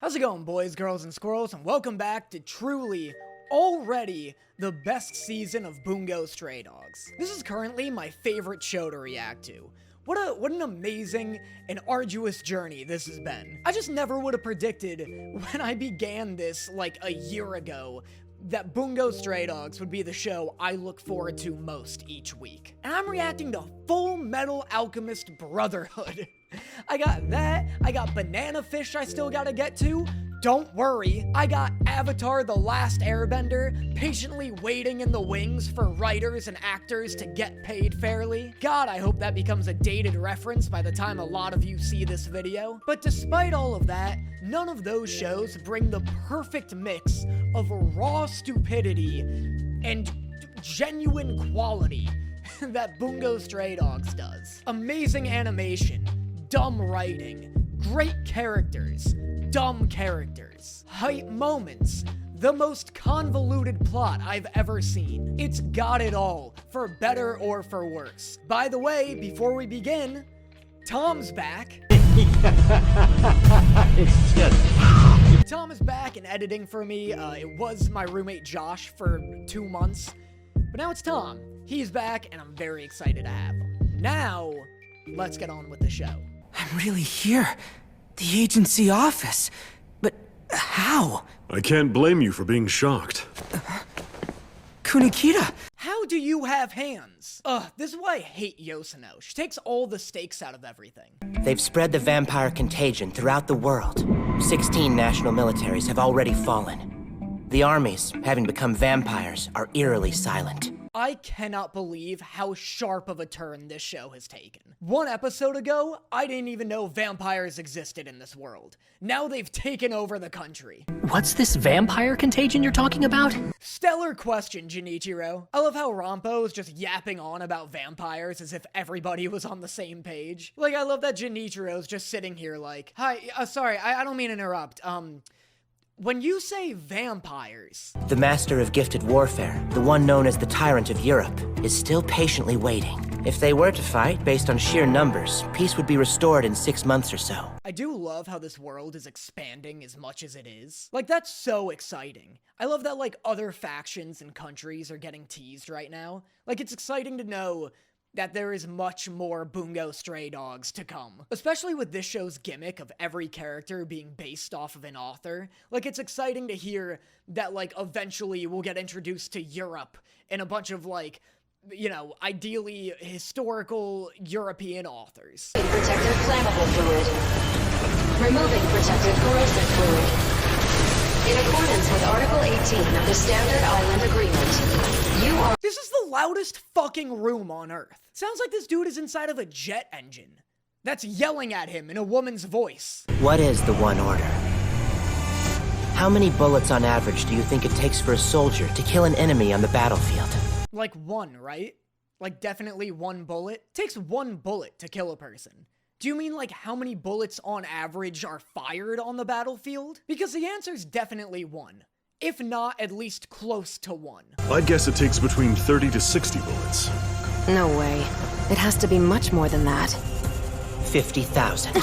How's it going, boys, girls, and squirrels, and welcome back to truly, already, the best season of Bungo Stray Dogs. This is currently my favorite show to react to. What an amazing and arduous journey this has been. I just never would have predicted when I began this, like, a year ago, that Bungo Stray Dogs would be the show I look forward to most each week. And I'm reacting to Full Metal Alchemist Brotherhood. I got that, I got Banana Fish I still gotta get to. Don't worry, I got Avatar: The Last Airbender patiently waiting in the wings for writers and actors to get paid fairly. God, I hope that becomes a dated reference by the time a lot of you see this video. But despite all of that, none of those shows bring the perfect mix of raw stupidity and genuine quality that Bungo Stray Dogs does. Amazing animation, dumb writing, great characters, dumb characters, hype moments, the most convoluted plot I've ever seen. It's got it all, for better or for worse. By the way, before we begin, Tom's back. Tom is back and editing for me. It was my roommate Josh for 2 months, but now it's Tom. He's back, and I'm very excited to have him. Now, let's get on with the show. I'm really here. The agency office. But how? I can't blame you for being shocked. Kunikita! How do you have hands? This is why I hate Yoshino. She takes all the stakes out of everything. They've spread the vampire contagion throughout the world. 16 national militaries have already fallen. The armies, having become vampires, are eerily silent. I cannot believe how sharp of a turn this show has taken. 1 episode ago, I didn't even know vampires existed in this world. Now they've taken over the country. What's this vampire contagion you're talking about? Stellar question, Junichiro. I love how Rampo is just yapping on about vampires as if everybody was on the same page. Like, I love that Junichiro's just sitting here like, hi, sorry, I don't mean to interrupt, when you say vampires... The master of gifted warfare, the one known as the Tyrant of Europe, is still patiently waiting. If they were to fight based on sheer numbers, peace would be restored in 6 months or so. I do love how this world is expanding as much as it is. Like, that's so exciting. I love that, like, other factions and countries are getting teased right now. Like, it's exciting to know that there is much more Bungo Stray Dogs to come. Especially with this show's gimmick of every character being based off of an author. Like, it's exciting to hear that, like, eventually we'll get introduced to Europe and a bunch of, like, you know, ideally historical European authors. Protective flammable fluid. Removing protective corrosive fluid. In accordance with Article 18 of the Standard Island Agreement, you are— This is the loudest fucking room on Earth. Sounds like this dude is inside of a jet engine that's yelling at him in a woman's voice. What is the one order? How many bullets on average do you think it takes for a soldier to kill an enemy on the battlefield? Like 1, right? Like definitely 1 bullet? Takes 1 bullet to kill a person. Do you mean like how many bullets on average are fired on the battlefield? Because the answer's definitely 1. If not, at least close to 1. I'd guess it takes between 30 to 60 bullets. No way. It has to be much more than that. 50,000.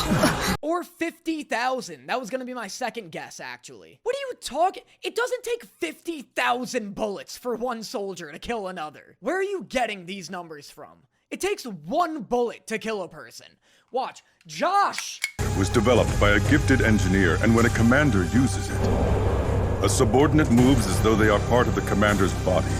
Or 50,000. That was gonna be my second guess, actually. What are you talking? It doesn't take 50,000 bullets for 1 soldier to kill another. Where are you getting these numbers from? It takes 1 bullet to kill a person. Watch. Josh! It was developed by a gifted engineer, and when a commander uses it, a subordinate moves as though they are part of the commander's body,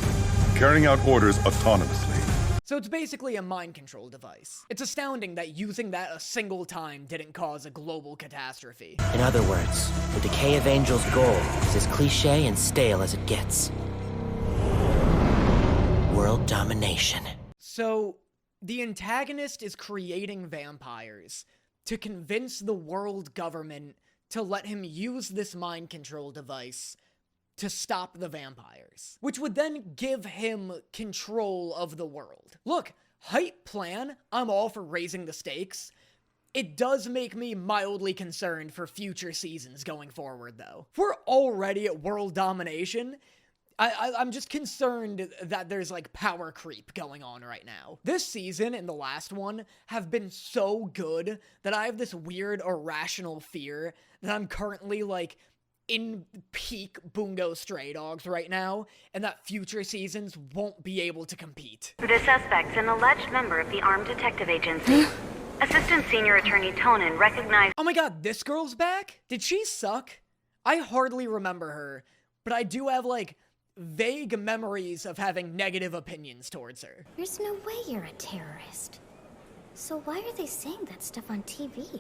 carrying out orders autonomously. So it's basically a mind control device. It's astounding that using that a single time didn't cause a global catastrophe. In other words, the Decay of Angels' goal is as cliché and stale as it gets. World domination. So, the antagonist is creating vampires to convince the world government to let him use this mind control device to stop the vampires, which would then give him control of the world. Look, hype plan, I'm all for raising the stakes. It does make me mildly concerned for future seasons going forward, though. If we're already at world domination, I'm just concerned that there's, like, power creep going on right now. This season and the last one have been so good that I have this weird irrational fear that I'm currently, like, in peak Bungo Stray Dogs right now, and that future seasons won't be able to compete. The suspect's an alleged member of the Armed Detective Agency. Assistant Senior Attorney Tonin recognized— Oh my god, this girl's back? Did she suck? I hardly remember her, but I do have, like, vague memories of having negative opinions towards her. There's no way you're a terrorist. So why are they saying that stuff on TV?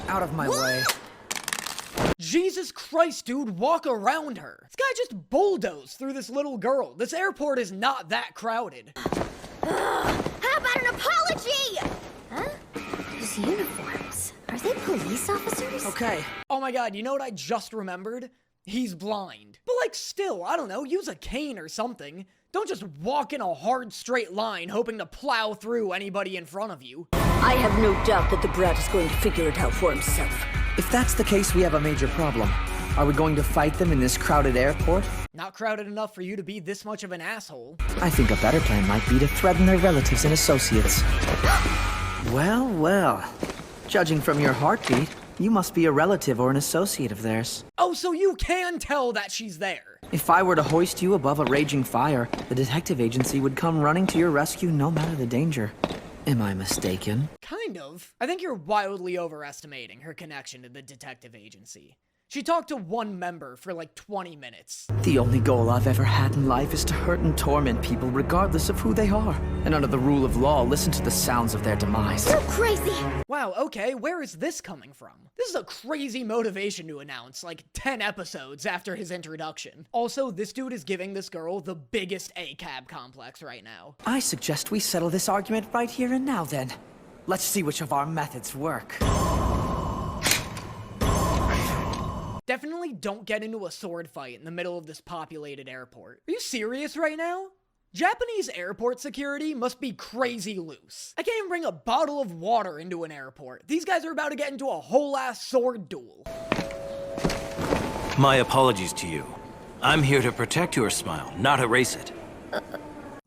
Out of my way. Jesus Christ, dude, walk around her. This guy just bulldozed through this little girl. This airport is not that crowded. How about an apology? Huh? Those uniforms. Are they police officers? Okay. Oh my god, you know what I just remembered? He's blind. But like still, I don't know, use a cane or something. Don't just walk in a hard straight line hoping to plow through anybody in front of you. I have no doubt that the brat is going to figure it out for himself. If that's the case, we have a major problem. Are we going to fight them in this crowded airport? Not crowded enough for you to be this much of an asshole. I think a better plan might be to threaten their relatives and associates. Well, well. Judging from your heartbeat, you must be a relative or an associate of theirs. Oh, so you can tell that she's there. If I were to hoist you above a raging fire, the detective agency would come running to your rescue no matter the danger. Am I mistaken? Kind of. I think you're wildly overestimating her connection to the detective agency. She talked to one member for like 20 minutes. The only goal I've ever had in life is to hurt and torment people regardless of who they are. And under the rule of law, listen to the sounds of their demise. You're crazy! Wow, okay, where is this coming from? This is a crazy motivation to announce, like 10 episodes after his introduction. Also, this dude is giving this girl the biggest ACAB complex right now. I suggest we settle this argument right here and now then. Let's see which of our methods work. Definitely don't get into a sword fight in the middle of this populated airport. Are you serious right now? Japanese airport security must be crazy loose. I can't even bring a bottle of water into an airport. These guys are about to get into a whole-ass sword duel. My apologies to you. I'm here to protect your smile, not erase it.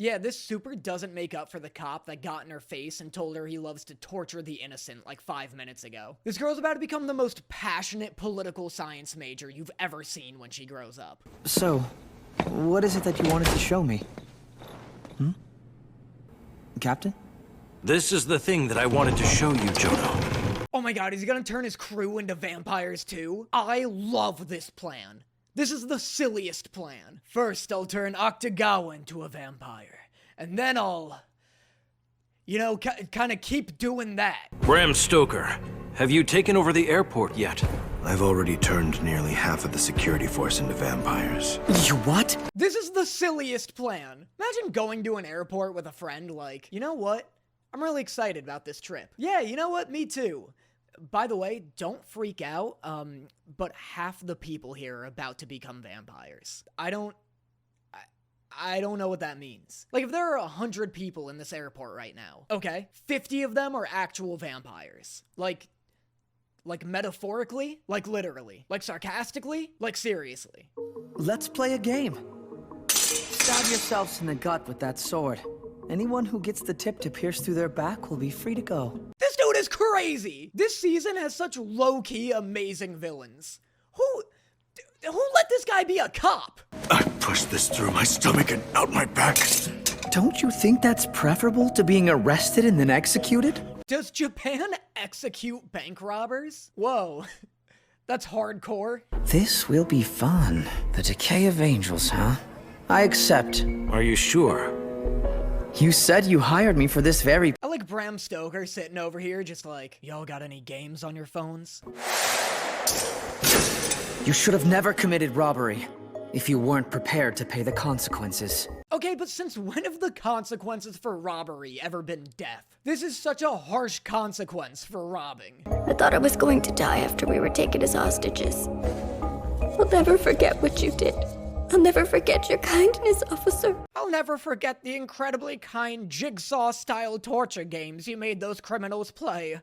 Yeah, this super doesn't make up for the cop that got in her face and told her he loves to torture the innocent like 5 minutes ago. This girl's about to become the most passionate political science major you've ever seen when she grows up. So, what is it that you wanted to show me? Captain? This is the thing that I wanted to show you, Jono. Oh my god, is he gonna turn his crew into vampires too? I love this plan. This is the silliest plan. First, I'll turn Octagawa into a vampire. And then I'll, you know, kind of keep doing that. Bram Stoker, have you taken over the airport yet? I've already turned nearly half of the security force into vampires. You what? This is the silliest plan. Imagine going to an airport with a friend like, you know what? I'm really excited about this trip. Yeah, you know what? Me too. By the way, don't freak out, but half the people here are about to become vampires. I don't know what that means. Like, if there are 100 people in this airport right now, okay, 50 of them are actual vampires. Like metaphorically, like literally, like sarcastically, like seriously. Let's play a game. Stab yourselves in the gut with that sword. Anyone who gets the tip to pierce through their back will be free to go. This dude is crazy! This season has such low-key amazing villains. Who let this guy be a cop? I pushed this through my stomach and out my back. Don't you think that's preferable to being arrested and then executed? Does Japan execute bank robbers? Whoa, that's hardcore. This will be fun. The Decay of Angels, huh? I accept. Are you sure? You said you hired me for this very— I like Bram Stoker sitting over here just like, y'all got any games on your phones? You should have never committed robbery if you weren't prepared to pay the consequences. Okay, but since when have the consequences for robbery ever been death? This is such a harsh consequence for robbing. I thought I was going to die after we were taken as hostages. I'll never forget what you did. I'll never forget your kindness, officer. I'll never forget the incredibly kind jigsaw-style torture games you made those criminals play.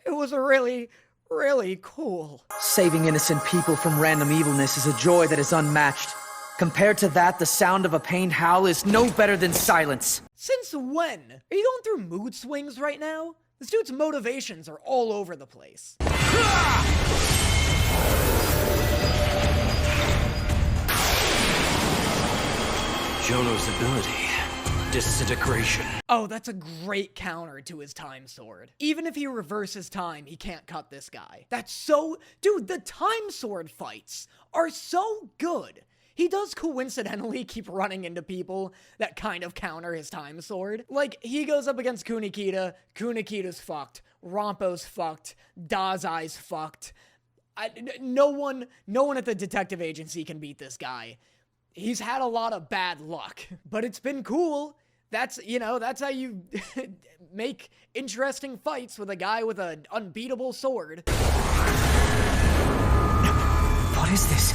It was really, really cool. Saving innocent people from random evilness is a joy that is unmatched. Compared to that, the sound of a pained howl is no better than silence. Since when? Are you going through mood swings right now? This dude's motivations are all over the place. Jono's ability, disintegration. Oh, that's a great counter to his time sword. Even if he reverses time, he can't cut this guy. That's so... Dude, the time sword fights are so good. He does coincidentally keep running into people that kind of counter his time sword. Like, he goes up against Kunikita, Kunikita's fucked, Rompo's fucked, Dazai's fucked. No one at the detective agency can beat this guy. He's had a lot of bad luck, but it's been cool. That's, you know, that's how you make interesting fights with a guy with an unbeatable sword. What is this?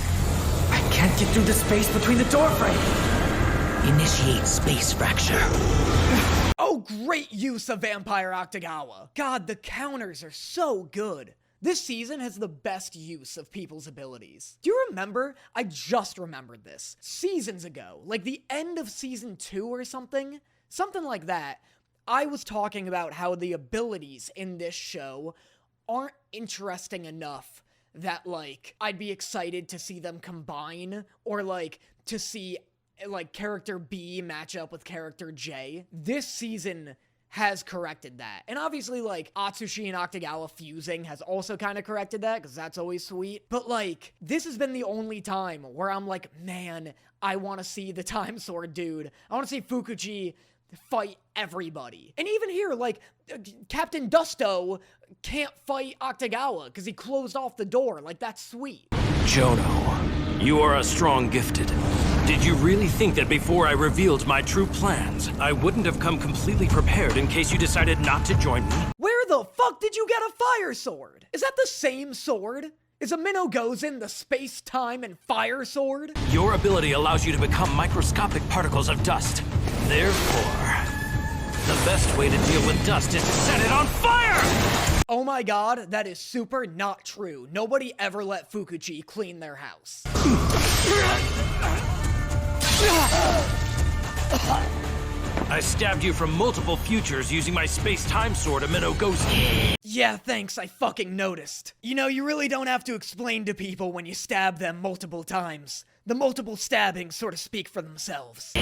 I can't get through the space between the doorframe. Initiate space fracture. Oh, great use of Vampire Octagawa. God, the counters are so good. This season has the best use of people's abilities. Do you remember? I just remembered this. Seasons ago, like the end of season 2 or something like that, I was talking about how the abilities in this show aren't interesting enough that, like, I'd be excited to see them combine, or, like, to see, like, character B match up with character J. This season has corrected that. And obviously, like, Atsushi and Octagawa fusing has also kind of corrected that, because that's always sweet. But, like, this has been the only time where I'm like, man, I want to see the time sword dude. I want to see Fukuchi fight everybody. And even here, like, Captain Dusto can't fight Octagawa because he closed off the door. Like, that's sweet. Jono, you are a strong gifted. Did you really think that before I revealed my true plans, I wouldn't have come completely prepared in case you decided not to join me? Where the fuck did you get a fire sword? Is that the same sword? Is a Minnow Gozen the space, time, and fire sword? Your ability allows you to become microscopic particles of dust. Therefore, the best way to deal with dust is to set it on fire! Oh my god, that is super not true. Nobody ever let Fukuchi clean their house. I stabbed you from multiple futures using my space-time sword, a Minnow Gozen. Yeah, thanks, I fucking noticed. You know, you really don't have to explain to people when you stab them multiple times. The multiple stabbings sort of speak for themselves.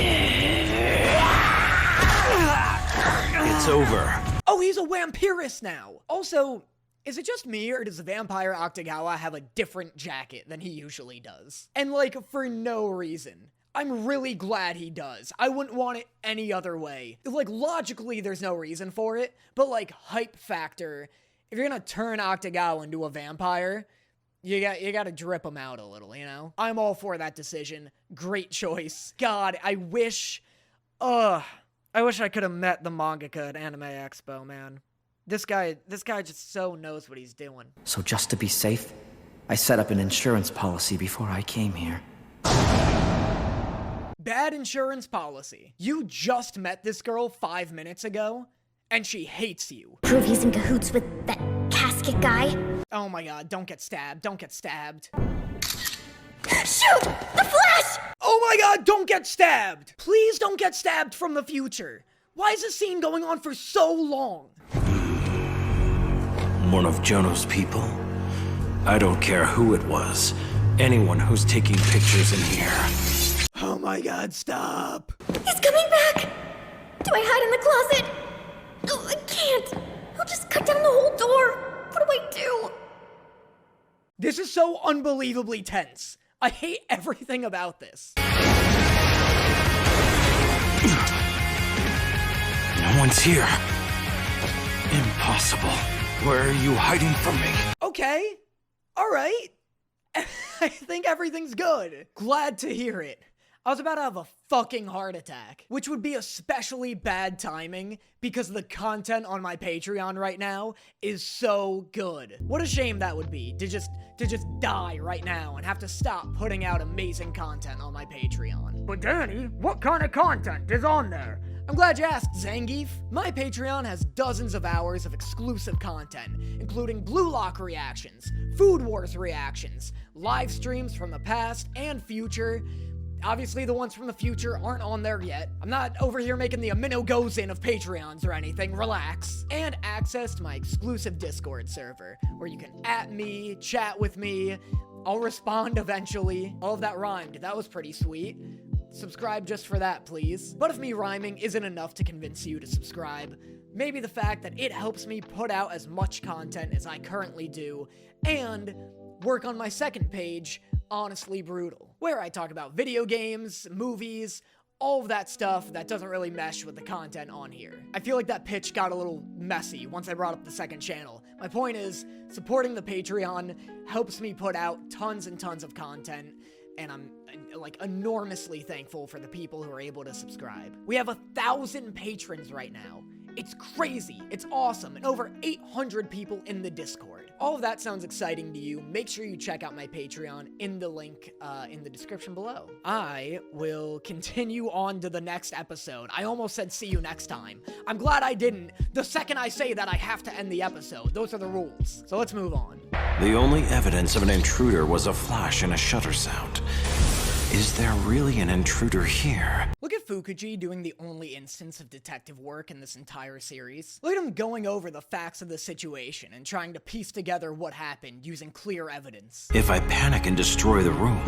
It's over. Oh, he's a vampirist now. Also, is it just me, or does Vampire Octagawa have a different jacket than he usually does? And, like, for no reason. I'm really glad he does. I wouldn't want it any other way. Like, logically, there's no reason for it, but, like, hype factor, if you're gonna turn Octagawa into a vampire, you gotta drip him out a little, you know? I'm all for that decision. Great choice. God, I wish I could have met the mangaka at Anime Expo, man. This guy just so knows what he's doing. So just to be safe, I set up an insurance policy before I came here. Bad insurance policy. You just met this girl 5 minutes ago, and she hates you. Prove he's in cahoots with that casket guy? Oh my god, don't get stabbed, don't get stabbed. Shoot! The Flash! Oh my god, don't get stabbed! Please don't get stabbed from the future. Why is this scene going on for so long? One of Jono's people? I don't care who it was. Anyone who's taking pictures in here. Oh my god, stop! He's coming back! Do I hide in the closet? Oh, I can't! He'll just cut down the whole door! What do I do? This is so unbelievably tense. I hate everything about this. No one's here. Impossible. Where are you hiding from me? Okay. Alright. I think everything's good. Glad to hear it. I was about to have a fucking heart attack, which would be especially bad timing because the content on my Patreon right now is so good. What a shame that would be to just die right now and have to stop putting out amazing content on my Patreon. But Danny, what kind of content is on there? I'm glad you asked, Zangief. My Patreon has dozens of hours of exclusive content, including Blue Lock reactions, Food Wars reactions, live streams from the past and future, Obviously, the ones from the future aren't on there yet. I'm not over here making the Amino Gozen of Patreons or anything, relax. And access to my exclusive Discord server, where you can @ me, chat with me, I'll respond eventually. All of that rhymed, that was pretty sweet. Subscribe just for that, please. But if me rhyming isn't enough to convince you to subscribe, maybe the fact that it helps me put out as much content as I currently do, and work on my second page, Honestly Brutal, where I talk about video games, movies, all of that stuff that doesn't really mesh with the content on here. I feel like that pitch got a little messy once I brought up the second channel. My point is, supporting the Patreon helps me put out tons and tons of content, and I'm, like, enormously thankful for the people who are able to subscribe. We have 1,000 patrons right now. It's crazy, it's awesome, and over 800 people in the Discord. All of that sounds exciting to you. Make sure you check out my Patreon in the link in the description below. I will continue on to the next episode. I almost said see you next time. I'm glad I didn't. The second I say that, I have to end the episode. Those are the rules. So let's move on. The only evidence of an intruder was a flash and a shutter sound. Is there really an intruder here? Look at Fukuji doing the only instance of detective work in this entire series. Look at him going over the facts of the situation and trying to piece together what happened using clear evidence. If I panic and destroy the room,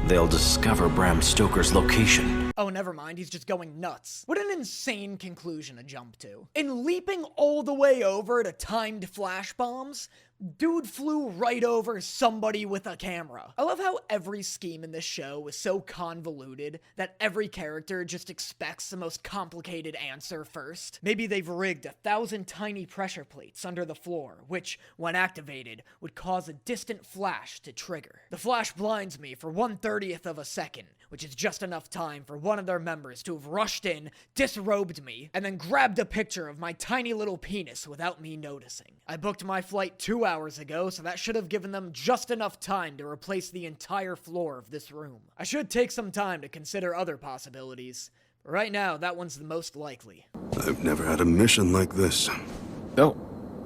they'll discover Bram Stoker's location. Oh, never mind, he's just going nuts. What an insane conclusion to jump to. In leaping all the way over to timed flash bombs, dude flew right over somebody with a camera. I love how every scheme in this show is so convoluted that every character just expects the most complicated answer first. Maybe they've rigged 1,000 tiny pressure plates under the floor, which, when activated, would cause a distant flash to trigger. The flash blinds me for 1/30th of a second, which is just enough time for one of their members to have rushed in, disrobed me, and then grabbed a picture of my tiny little penis without me noticing. I booked my flight 2 hours ago, so that should have given them just enough time to replace the entire floor of this room. I should take some time to consider other possibilities, but right now, that one's the most likely. I've never had a mission like this. Oh,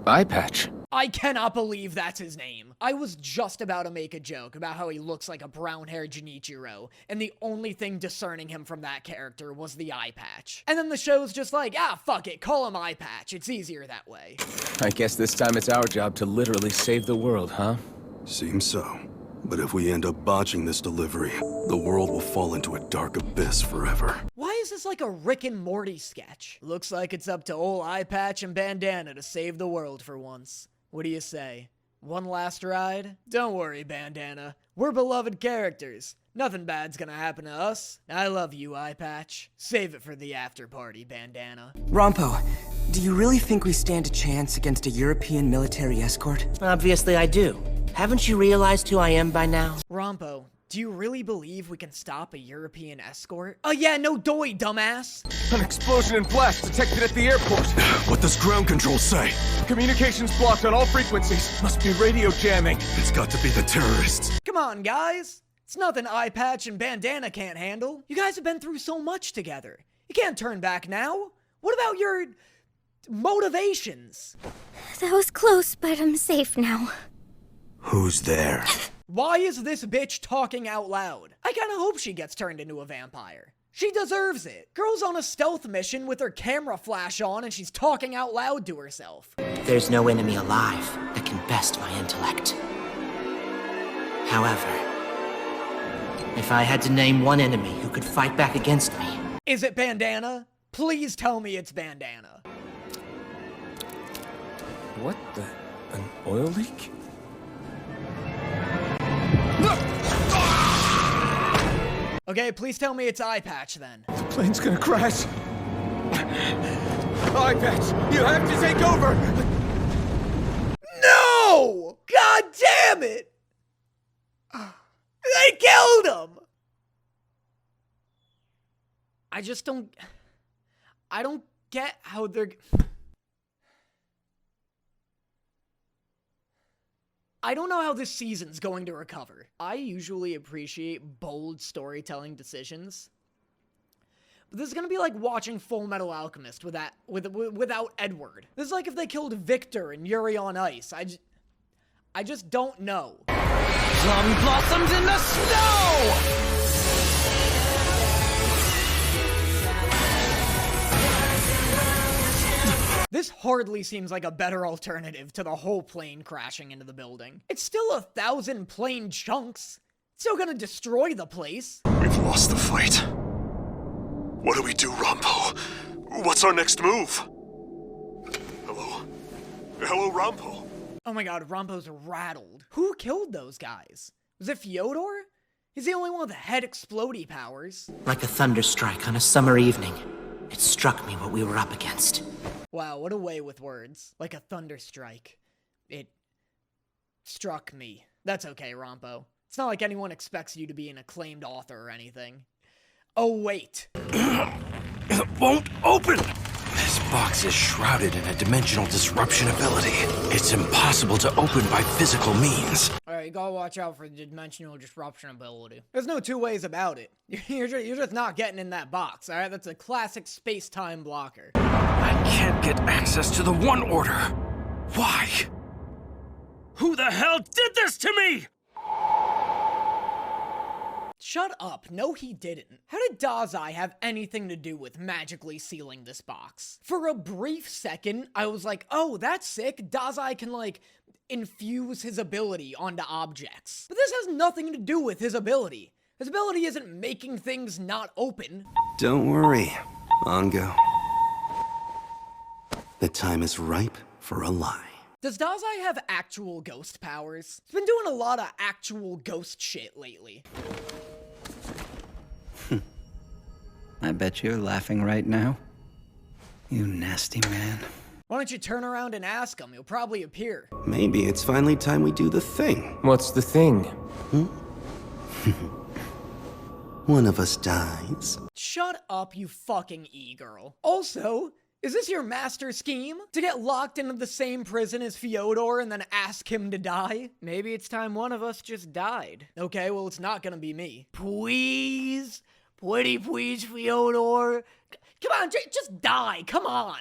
eye patch. I cannot believe that's his name. I was just about to make a joke about how he looks like a brown-haired Junichiro, and the only thing discerning him from that character was the eye patch. And then the show's just like, ah, fuck it, call him Eye Patch. It's easier that way. I guess this time it's our job to literally save the world, huh? Seems so. But if we end up botching this delivery, the world will fall into a dark abyss forever. Why is this like a Rick and Morty sketch? Looks like it's up to old Eye Patch and Bandana to save the world for once. What do you say? One last ride? Don't worry, Bandana. We're beloved characters. Nothing bad's gonna happen to us. I love you, Eye Patch. Save it for the after party, Bandana. Rompo, do you really think we stand a chance against a European military escort? Obviously I do. Haven't you realized who I am by now? Rompo, do you really believe we can stop a European escort? Oh yeah, no doy, dumbass! An explosion and blast detected at the airport. What does ground control say? Communications blocked on all frequencies. Must be radio jamming. It's got to be the terrorists. Come on, guys! It's nothing Eye Patch and Bandana can't handle. You guys have been through so much together. You can't turn back now. What about your motivations? That was close, but I'm safe now. Who's there? Why is this bitch talking out loud? I kinda hope she gets turned into a vampire. She deserves it. Girl's on a stealth mission with her camera flash on and she's talking out loud to herself. There's no enemy alive that can best my intellect. However, if I had to name one enemy who could fight back against me... Is it Bandana? Please tell me it's Bandana. What the... an oil leak? Okay, please tell me it's Eye Patch then. The plane's gonna crash. Eye Patch, you have to take over! No! God damn it! They killed him! I just don't... I don't get how they're... I don't know how this season's going to recover. I usually appreciate bold storytelling decisions. But this is gonna be like watching Full Metal Alchemist without Edward. This is like if they killed Victor and Yuri on Ice. I just don't know. Plum blossoms in the snow! This hardly seems like a better alternative to the whole plane crashing into the building. It's still 1,000 plane chunks. It's still gonna destroy the place. We've lost the fight. What do we do, Rampo? What's our next move? Hello? Hello, Rampo? Oh my god, Rampo's rattled. Who killed those guys? Was it Fyodor? He's the only one with head explodey powers. Like a thunderstrike on a summer evening, it struck me what we were up against. Wow, what a way with words. Like a thunderstrike. It struck me. That's okay, Rampo. It's not like anyone expects you to be an acclaimed author or anything. Oh, wait. It won't open! This box is shrouded in a dimensional disruption ability. It's impossible to open by physical means. Alright, you gotta watch out for the dimensional disruption ability. There's no two ways about it. You're just not getting in that box, alright? That's a classic space-time blocker. I can't get access to the One Order. Why? Who the hell did this to me? Shut up. No, he didn't. How did Dazai have anything to do with magically sealing this box? For a brief second, I was like, oh, that's sick. Dazai can, like, infuse his ability onto objects. But this has nothing to do with his ability. His ability isn't making things not open. Don't worry, Bungo. The time is ripe for a lie. Does Dazai have actual ghost powers? He's been doing a lot of actual ghost shit lately. I bet you're laughing right now. You nasty man. Why don't you turn around and ask him? He'll probably appear. Maybe it's finally time we do the thing. What's the thing? One of us dies. Shut up, you fucking e-girl. Also, is this your master scheme? To get locked into the same prison as Fyodor and then ask him to die? Maybe it's time one of us just died. Okay, well, it's not gonna be me. Please? Pretty please, Fyodor? Come on, just die, come on!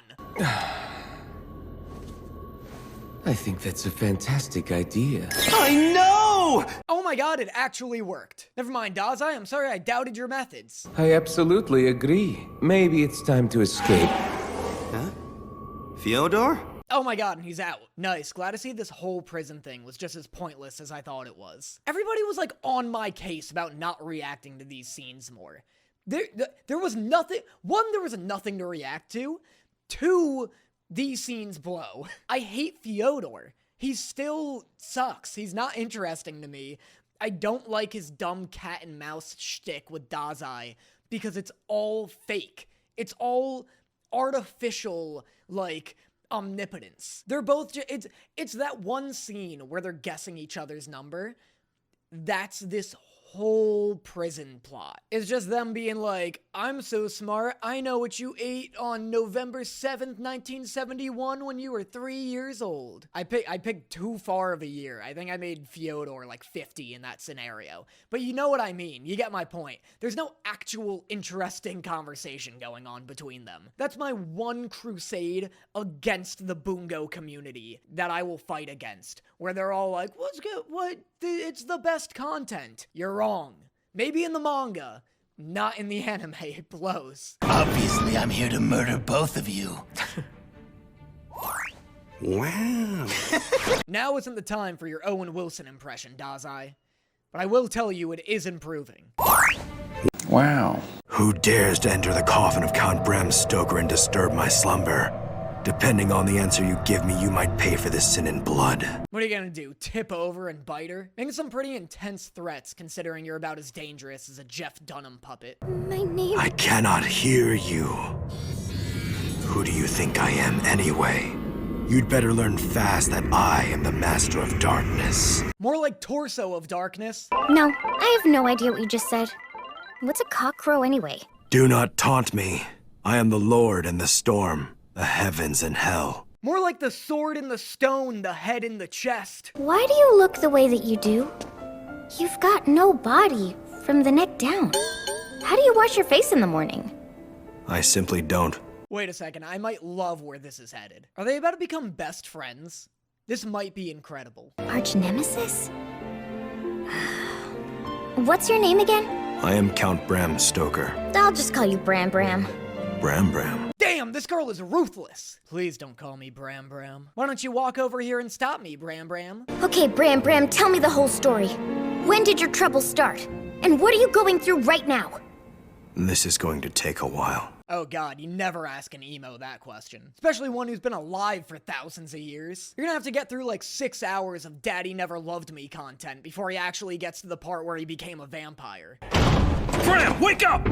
I think that's a fantastic idea. I know! Oh my god, it actually worked. Never mind, Dazai, I'm sorry I doubted your methods. I absolutely agree. Maybe it's time to escape. Huh? Fyodor? Oh my god, and he's out. Nice, glad to see this whole prison thing was just as pointless as I thought it was. Everybody was like on my case about not reacting to these scenes more. There was nothing, one, there was nothing to react to. Two, these scenes blow. I hate Fyodor. He still sucks. He's not interesting to me. I don't like his dumb cat and mouse shtick with Dazai because it's all fake. It's all artificial, like, omnipotence. They're both it's that one scene where they're guessing each other's number. That's this whole prison plot. It's just them being like, I'm so smart, I know what you ate on November 7th, 1971 when you were 3 years old. I picked too far of a year. I think I made Fyodor like 50 in that scenario. But you know what I mean. You get my point. There's no actual interesting conversation going on between them. That's my one crusade against the Bungo community that I will fight against. Where they're all like, what's good? What? It's the best content. You're wrong. Maybe in the manga, not in the anime. It blows. Obviously, I'm here to murder both of you. Wow. Now isn't the time for your Owen Wilson impression, Dazai. But I will tell you it is improving. Wow. Who dares to enter the coffin of Count Bram Stoker and disturb my slumber? Depending on the answer you give me, you might pay for this sin in blood. What are you gonna do, tip over and bite her? Making some pretty intense threats, considering you're about as dangerous as a Jeff Dunham puppet. My name... I cannot hear you. Who do you think I am, anyway? You'd better learn fast that I am the Master of Darkness. More like Torso of Darkness. No, I have no idea what you just said. What's a cockcrow anyway? Do not taunt me. I am the Lord in the storm. The heavens and hell. More like the sword in the stone, the head in the chest. Why do you look the way that you do? You've got no body from the neck down. How do you wash your face in the morning? I simply don't. Wait a second, I might love where this is headed. Are they about to become best friends? This might be incredible. Arch nemesis? What's your name again? I am Count Bram Stoker. I'll just call you Bram Bram. Bram Bram. Damn, this girl is ruthless. Please don't call me Bram Bram. Why don't you walk over here and stop me, Bram Bram? Okay, Bram Bram, tell me the whole story. When did your trouble start? And what are you going through right now? This is going to take a while. Oh god, you never ask an emo that question. Especially one who's been alive for thousands of years. You're gonna have to get through like 6 hours of Daddy Never Loved Me content before he actually gets to the part where he became a vampire. Bram, wake up!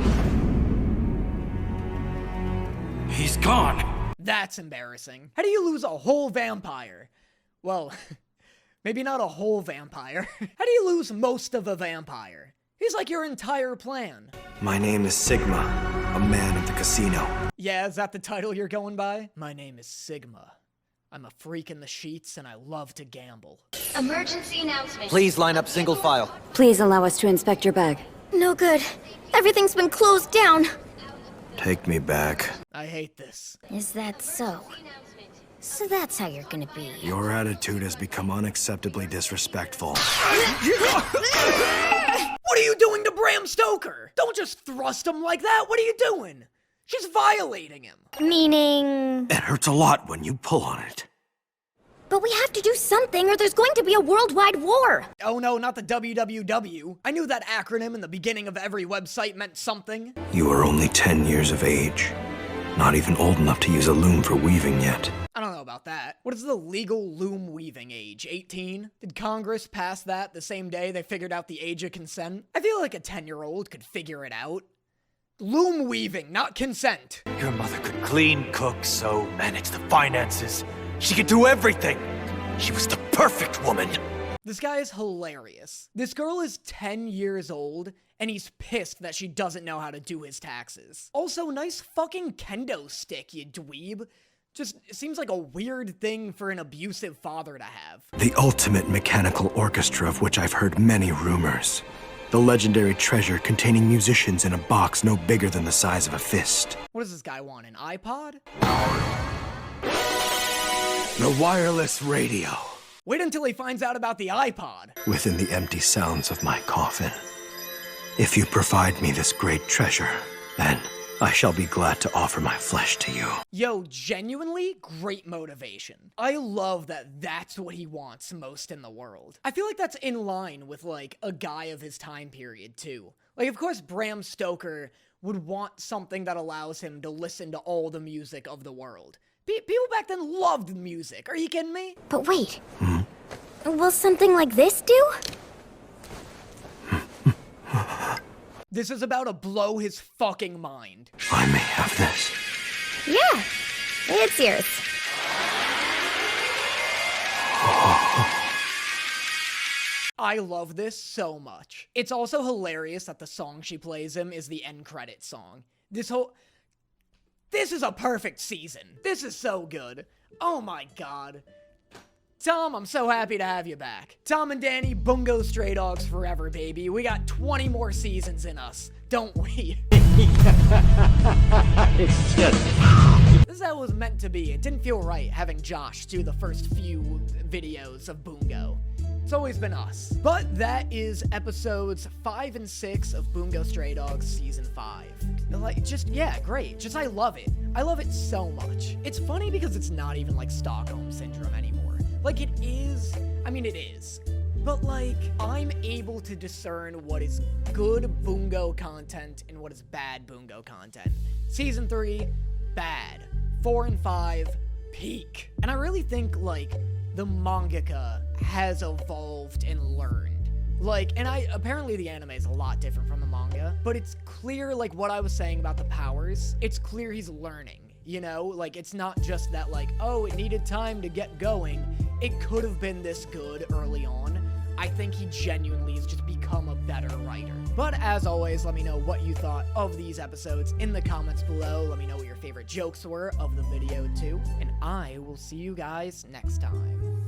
He's gone. That's embarrassing. How do you lose a whole vampire? Well, maybe not a whole vampire. How do you lose most of a vampire? He's like your entire plan. My name is Sigma, a man of the casino. Yeah, is that the title you're going by? My name is Sigma. I'm a freak in the sheets and I love to gamble. Emergency announcement. Please line up single file. Please allow us to inspect your bag. No good. Everything's been closed down. Take me back. I hate this. Is that so? So that's how you're gonna be. Your attitude has become unacceptably disrespectful. What are you doing to Bram Stoker? Don't just thrust him like that. What are you doing? She's violating him. Meaning... It hurts a lot when you pull on it. But we have to do something or there's going to be a worldwide war. Oh no, not the WWW. I knew that acronym in the beginning of every website meant something. You are only 10 years of age. Not even old enough to use a loom for weaving yet. I don't know about that. What is the legal loom weaving age? 18? Did Congress pass that the same day they figured out the age of consent? I feel like a 10-year-old could figure it out. Loom weaving, not consent. Your mother could clean, cook, sew, manage the finances. She could do everything. She was the perfect woman. This guy is hilarious. This girl is 10 years old, and he's pissed that she doesn't know how to do his taxes. Also, nice fucking kendo stick, you dweeb. Just seems like a weird thing for an abusive father to have. The ultimate mechanical orchestra of which I've heard many rumors. The legendary treasure containing musicians in a box no bigger than the size of a fist. What does this guy want, an iPod? The wireless radio. Wait until he finds out about the iPod. Within the empty sounds of my coffin. If you provide me this great treasure, then I shall be glad to offer my flesh to you. Yo, genuinely great motivation. I love that that's what he wants most in the world. I feel like that's in line with, like, a guy of his time period, too. Like, of course, Bram Stoker would want something that allows him to listen to all the music of the world. People back then loved music. Are you kidding me? But wait. Will something like this do? This is about to blow his fucking mind. I may have this. Yeah, it's yours. I love this so much. It's also hilarious that the song she plays him is the end credit song. This is a perfect season. This is so good. Oh my god. Tom, I'm so happy to have you back. Tom and Danny, Bungo Stray Dogs forever, baby. We got 20 more seasons in us, don't we? It's just... This is how it was meant to be. It didn't feel right having Josh do the first few videos of Bungo. It's always been us. But that is episodes 5 and 6 of Bungo Stray Dogs Season 5. Like, just, yeah, great. Just, I love it. I love it so much. It's funny because it's not even like Stockholm Syndrome anymore. Like, it is. I mean, it is. But, like, I'm able to discern what is good Bungo content and what is bad Bungo content. Season 3, bad. 4 and 5, peak. And I really think, like, the mangaka has evolved and learned. Like, and apparently the anime is a lot different from the manga, but it's clear, like, what I was saying about the powers, it's clear he's learning. You know, like, it's not just that, like, oh, it needed time to get going. It could have been this good early on. I think he genuinely has just become a better writer. But as always, let me know what you thought of these episodes in the comments below. Let me know what your favorite jokes were of the video too. And I will see you guys next time.